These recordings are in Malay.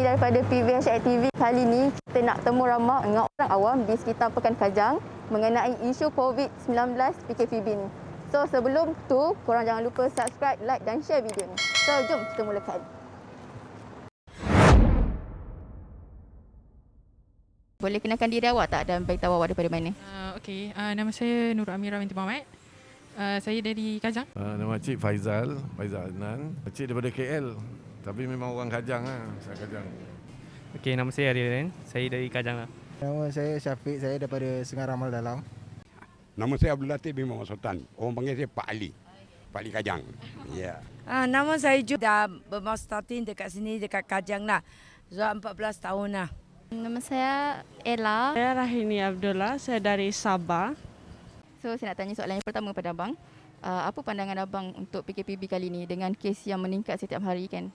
daripada PVH TV. Kali ni kita nak temu ramah dengan orang awam di sekitar Pekan Kajang mengenai isu COVID-19 PKPB ni. So sebelum tu, korang jangan lupa subscribe, like dan share video ni. So jom kita mulakan. Boleh kenalkan diri awak tak dan beritahu awak daripada mana? Okey, nama saya Nur Amira binti Muhammad. Saya dari Kajang. Nama cik Faizal Adnan. Cik daripada KL. Tapi memang orang Kajang lah, saya Kajang. Okey, nama saya Arilan. Saya dari Kajang lah. Nama saya Syafiq, saya daripada Sungai Ramal Dalam. Nama saya Abdul Latif bin Muhammad Sultan. Orang panggil saya Pak Ali. Pak Ali Kajang. Ya. Yeah. Nama saya Ju. Dah bermastatin dekat sini, dekat Kajang lah. Sudah 14 tahun lah. Nama saya Ella. Saya Rahini Abdullah, saya dari Sabah. So saya nak tanya soalan yang pertama kepada abang. Apa pandangan abang untuk PKPB kali ni dengan kes yang meningkat setiap hari kan?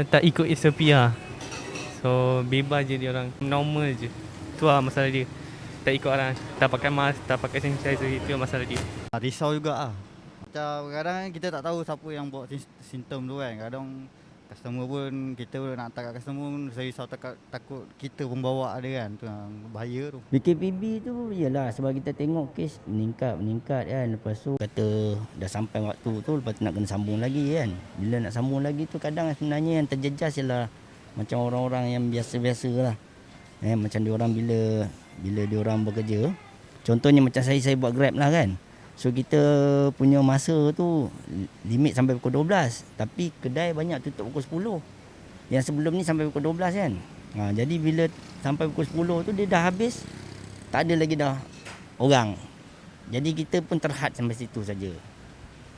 Tak ikut SOP lah. So bebas je dia orang. Normal je. Tu lah masalah dia. Tak ikut orang. Tak pakai mask, tak pakai sanitizer. Itu masalah dia. Risau juga lah. Macam kadang kita tak tahu siapa yang bawa simptom tu kan. Kadang customer pun, kita nak hantar kat customer pun saya risau takut kita pun bawa dia kan. Tu yang bahaya tu. PKPB tu ialah sebab kita tengok kes meningkat kan. Lepas tu kata dah sampai waktu tu, lepas tu nak kena sambung lagi kan. Bila nak sambung lagi tu kadang sebenarnya yang terjejas ialah macam orang-orang yang biasa-biasa lah. Macam diorang bila diorang bekerja. Contohnya macam saya buat Grab lah kan. So kita punya masa tu limit sampai pukul 12. Tapi kedai banyak tutup pukul 10. Yang sebelum ni sampai pukul 12 kan. Jadi bila sampai pukul 10 tu dia dah habis. Tak ada lagi dah orang. Jadi kita pun terhad sampai situ saja.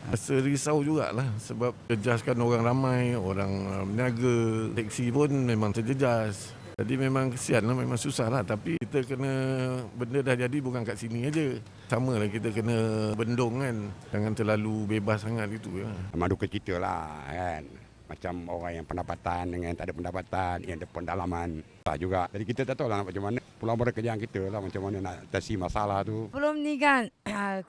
Rasa risau jugalah sebab jejaskan orang ramai, orang berniaga, teksi pun memang terjejas. Jadi memang kesian lah, memang susah lah. Tapi kita kena, benda dah jadi bukan kat sini aja. Sama lah kita kena bendung kan. Jangan terlalu bebas sangat itu ya. Memang duka cita lah kan. Macam orang yang pendapatan dengan yang tak ada pendapatan, yang ada pendalaman tak juga. Jadi kita tak tahu lah macam mana pulang pada kerjaan kita lah, macam mana nak atasi masalah tu. Belum ni kan,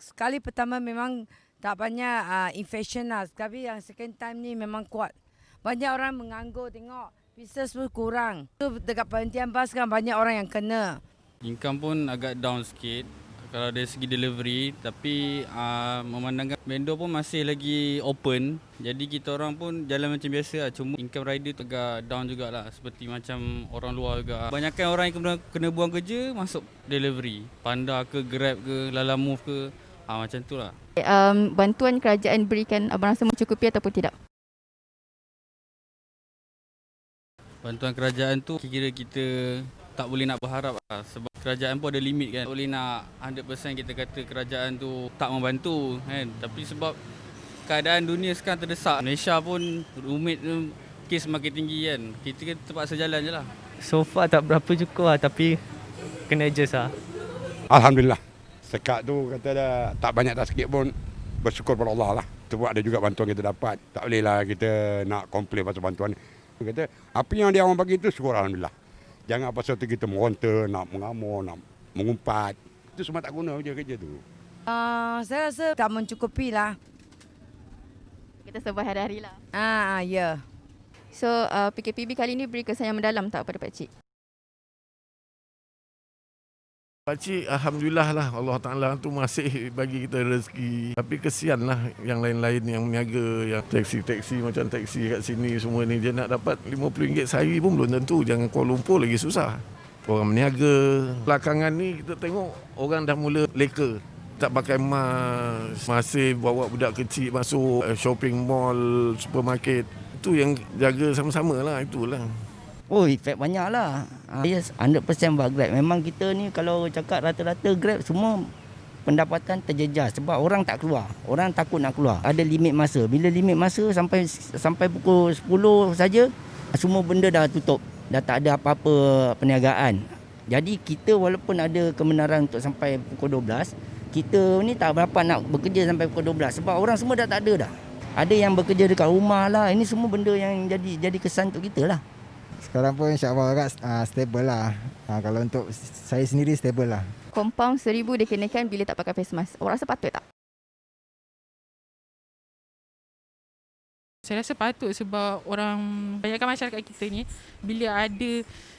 sekali pertama memang tak banyak infection lah. Tapi yang second time ni memang kuat. Banyak orang menganggur tengok. Bisnes pun kurang. Dekat penghentian bas kan banyak orang yang kena. Income pun agak down sikit kalau dari segi delivery. Tapi memandangkan vendor pun masih lagi open. Jadi kita orang pun jalan macam biasa lah. Cuma income rider tu agak down jugalah. Seperti macam orang luar juga. Banyakkan orang yang kena buang kerja masuk delivery. Panda ke, Grab ke, Lalamove ke. Macam tu lah. Bantuan kerajaan berikan abang rasa mencukupi ataupun tidak? Bantuan kerajaan tu kira kita tak boleh nak berharap lah. Sebab kerajaan pun ada limit kan. Tak boleh nak 100% kita kata kerajaan tu tak membantu kan. Tapi sebab keadaan dunia sekarang terdesak. Malaysia pun rumit, kes semakin tinggi kan. Kita terpaksa jalan je lah. So far tak berapa cukup lah tapi kena adjust lah. Alhamdulillah. Sekat tu kata dah tak banyak tak sikit pun bersyukur pada Allah lah. Sebab ada juga bantuan kita dapat. Tak bolehlah kita nak komplain pasal bantuan ni. Kata, apa yang dia orang bagi itu syukur Alhamdulillah. Jangan pasal tu kita meronta, nak mengamuk, nak mengumpat. Itu semua tak guna je kerja tu. Saya rasa tak mencukupi lah. Kita survive hari-hari lah. Ya. So PKPB kali ni beri kesan yang mendalam tak pada pakcik? Pakcik, Alhamdulillah lah Allah Ta'ala tu masih bagi kita rezeki. Tapi kesian lah yang lain-lain yang meniaga, yang teksi macam teksi kat sini semua ni. Dia nak dapat RM50 sehari pun belum tentu. Jangan Kuala Lumpur lagi susah. Orang meniaga. Belakangan ni kita tengok orang dah mula leka. Tak pakai mask. Masih bawa budak kecil masuk shopping mall, supermarket. Itu yang jaga sama-sama lah, itulah. Oh, efek banyak lah. Yes, 100% buat Grab. Memang kita ni kalau cakap rata-rata Grab semua pendapatan terjejas. Sebab orang tak keluar. Orang takut nak keluar. Ada limit masa. Bila limit masa sampai pukul 10 saja, semua benda dah tutup. Dah tak ada apa-apa perniagaan. Jadi kita walaupun ada kebenaran untuk sampai pukul 12, kita ni tak berapa nak bekerja sampai pukul 12. Sebab orang semua dah tak ada dah. Ada yang bekerja dekat rumah lah. Ini semua benda yang jadi kesan untuk kita lah. Sekarang pun insyaAllah agak stable lah. Kalau untuk saya sendiri stable lah. Compound 1,000 dikenakan bila tak pakai face mask. Awak rasa patut tak? Saya rasa patut sebab banyakkan masyarakat kita ni bila ada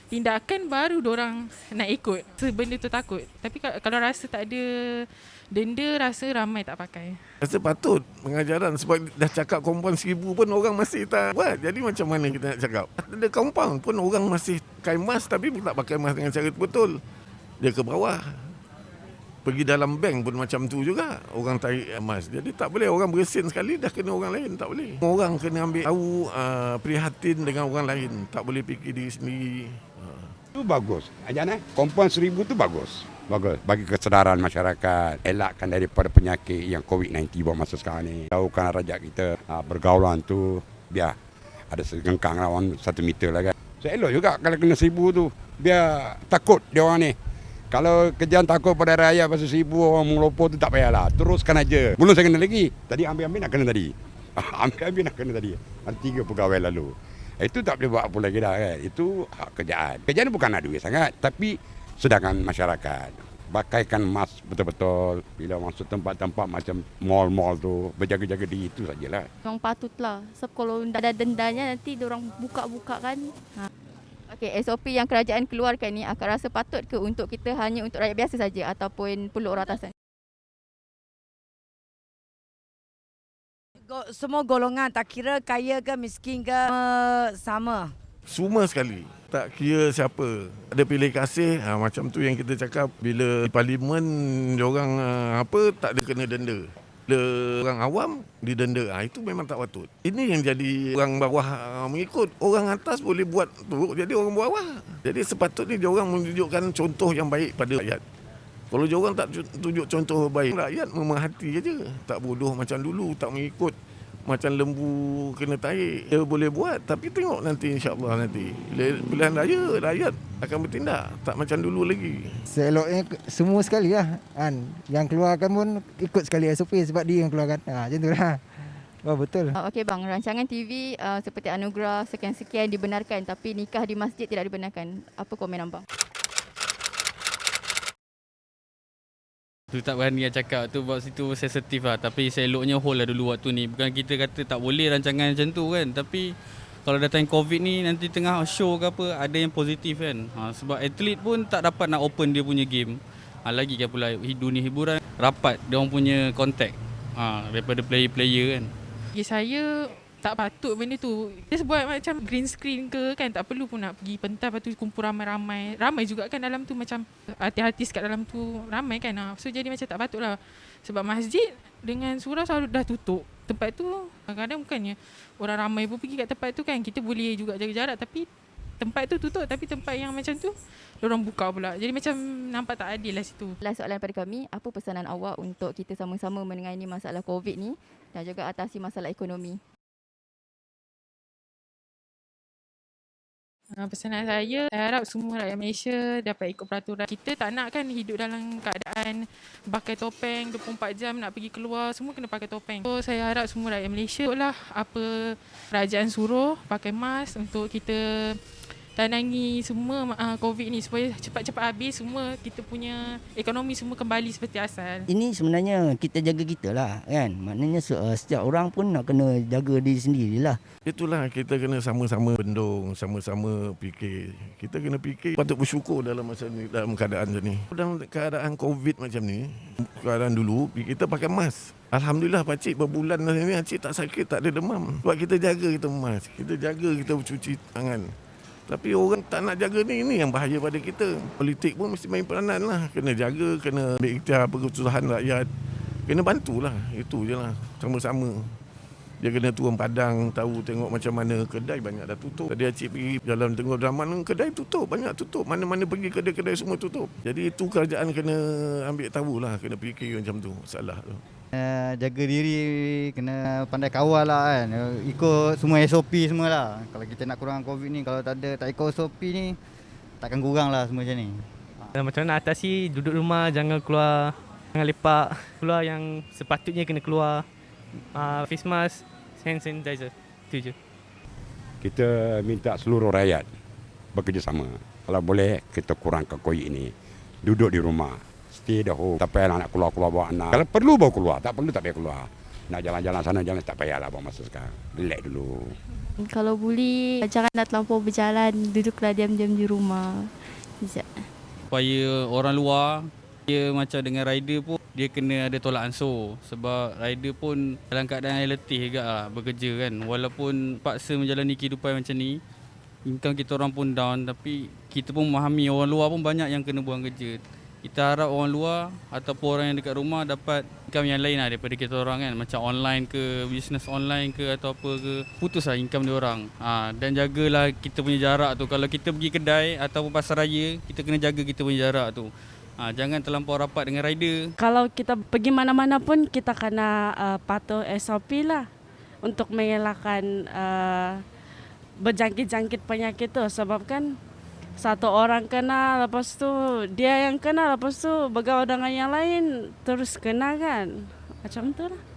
tindakan baru diorang nak ikut. Benda tu takut. Tapi kalau rasa tak ada denda, rasa ramai tak pakai. Rasa patut pengajaran sebab dah cakap compound 1,000 pun orang masih tak buat. Jadi macam mana kita nak cakap? Ada compound pun orang masih pakai mask tapi tak pakai mask dengan cara betul. Dia ke bawah. Pergi dalam bank pun macam tu juga. Orang tarik mask. Jadi tak boleh orang bersin sekali dah kena orang lain. Tak boleh. Orang kena ambil tahu prihatin dengan orang lain. Tak boleh fikir diri sendiri. Itu bagus. Ajan Compound 1,000 tu bagus. Bagus. Bagi kesedaran masyarakat. Elakkan daripada penyakit yang COVID-19 buat masa sekarang ni. Jauhkan rakyat kita bergaulan tu. Biar ada segengkang lawan 1 meter lah kan. So elok juga kalau kena 1,000 tu. Biar takut dia orang ni. Kalau kejadian takut pada rakyat pasal 1,000 orang melopor tu tak payahlah. Teruskan aja. Belum saya kena lagi. Tadi ambil-ambil nak kena tadi. Ambil-ambil nak kena tadi. Ada 3 pegawai lalu. Itu tak boleh buat apa lagi dah kan. Itu hak kerjaan. Kerjaan bukan nak duit sangat. Tapi sedangkan masyarakat. Pakaikan mask betul-betul. Bila masuk tempat-tempat macam mall-mall tu. Berjaga-jaga diri itu sajalah. Memang patutlah. Sebab kalau ada dendanya nanti diorang buka-buka kan. Okey, SOP yang kerajaan keluarkan ni akan rasa patut ke untuk kita hanya untuk rakyat biasa saja ataupun perlu orang atasan? Semua golongan, tak kira kaya ke miskin ke, sama. Semua sekali. Tak kira siapa. Ada pilih kasih, macam tu yang kita cakap. Bila di parlimen, diorang tak ada kena denda. Bila orang awam didenda, itu memang tak patut. Ini yang jadi orang bawah mengikut. Orang atas boleh buat tu, jadi orang bawah. Jadi sepatutnya diorang menunjukkan contoh yang baik pada rakyat. Kalau diorang tak tunjuk contoh baik, rakyat memerhati aja. Tak bodoh macam dulu, tak mengikut. Macam lembu kena tarik. Dia boleh buat, tapi tengok nanti insya-Allah nanti. Pilihan raya, rakyat akan bertindak. Tak macam dulu lagi. Seeloknya semua sekali lah. Yang keluarkan pun ikut sekali SOP sebab dia yang keluarkan. Macam tu lah. Oh, betul. Okey bang, rancangan TV seperti Anugerah sekian-sekian dibenarkan tapi nikah di masjid tidak dibenarkan. Apa komen abang? Tu tak berani nak cakap tu sebab situ sensitif lah. Tapi seloknya hold lah dulu waktu ni. Bukan kita kata tak boleh rancangan macam tu kan. Tapi kalau datang COVID ni nanti tengah show ke apa ada yang positif kan. Sebab atlet pun tak dapat nak open dia punya game. Lagi kan pula dunia hiburan rapat dia orang punya kontak daripada player-player kan. Bagi saya tak patut benda tu. Dia buat macam green screen ke kan, tak perlu pun nak pergi pentas lepas tu kumpul ramai-ramai. Ramai juga kan dalam tu, macam artis-artis kat dalam tu ramai kan. So jadi macam tak patut lah. Sebab masjid dengan surau selalu dah tutup. Tempat tu kadang-kadang bukannya orang ramai pun pergi kat tempat tu kan. Kita boleh juga jaga jarak tapi tempat tu tutup. Tapi tempat yang macam tu diorang buka pula. Jadi macam nampak tak adil lah situ. Last soalan pada kami, apa pesanan awak untuk kita sama-sama menangani masalah COVID ni dan juga atasi masalah ekonomi? Pesanan saya harap semua rakyat Malaysia dapat ikut peraturan. Kita tak nak kan hidup dalam keadaan pakai topeng 24 jam nak pergi keluar, semua kena pakai topeng. So saya harap semua rakyat Malaysia lah apa kerajaan suruh pakai mask untuk kita tandangi semua COVID ni supaya cepat-cepat habis, semua kita punya ekonomi semua kembali seperti asal. Ini sebenarnya kita jaga kita lah kan. Maknanya setiap orang pun nak kena jaga diri sendiri lah. Itulah kita kena sama-sama bendung, sama-sama fikir. Kita kena fikir patut bersyukur dalam masa ni, dalam keadaan macam ni. Dalam keadaan COVID macam ni, keadaan dulu kita pakai mask. Alhamdulillah pakcik berbulan dah ni pakcik tak sakit, tak ada demam. Sebab kita jaga kita mask, kita jaga kita cuci tangan. Tapi orang tak nak jaga ni yang bahaya pada kita. Politik pun mesti main peranan lah. Kena jaga, kena ambil ikhtiar kesusahan rakyat. Kena bantulah, itu je lah. Sama-sama. Dia kena turun padang, tahu tengok macam mana kedai banyak dah tutup. Tadi Acik pergi jalan tengok Draman, kedai tutup, banyak tutup. Mana-mana pergi kedai-kedai semua tutup. Jadi itu kerajaan kena ambil tahulah, kena fikir macam tu, salah tu. Jaga diri, kena pandai kawal lah kan. Ikut semua SOP semua lah. Kalau kita nak kurang COVID ni, kalau tak ikut SOP ni, takkan kurang lah semua macam ni. Macam mana atasi, duduk rumah, jangan keluar, jangan lepak. Keluar yang sepatutnya kena keluar. Face mask, hand sanitizer, itu je. Kita minta seluruh rakyat bekerjasama. Kalau boleh, kita kurangkan COVID ini. Duduk di rumah. Stay the home. Tak payah nak keluar-keluar bawa anak. Kalau perlu bawa keluar, tak perlu tak payah keluar. Nak jalan-jalan sana jalan tak payahlah buang masa sekarang. Relax dulu. Kalau boleh, janganlah terlampau berjalan. Duduklah diam-diam di rumah. Sekejap. Supaya orang luar, dia macam dengan rider pun, dia kena ada tolak ansur. Sebab rider pun dalam keadaan yang letih juga lah bekerja kan. Walaupun paksa menjalani kehidupan macam ni, income kita orang pun down. Tapi kita pun memahami orang luar pun banyak yang kena buang kerja. Kita harap orang luar ataupun orang yang dekat rumah dapat income yang lain lah daripada kita orang kan. Macam online ke, bisnes online ke atau apa ke. Putus lah income dia orang. Dan jagalah kita punya jarak tu. Kalau kita pergi kedai ataupun pasar raya, kita kena jaga kita punya jarak tu. Jangan terlampau rapat dengan rider. Kalau kita pergi mana-mana pun kita kena patuh SOP lah untuk mengelakkan berjangkit-jangkit penyakit tu. Sebab kan satu orang kena, lepas tu dia yang kena, lepas tu bergaul dengan yang lain terus kena kan. Macam tu lah.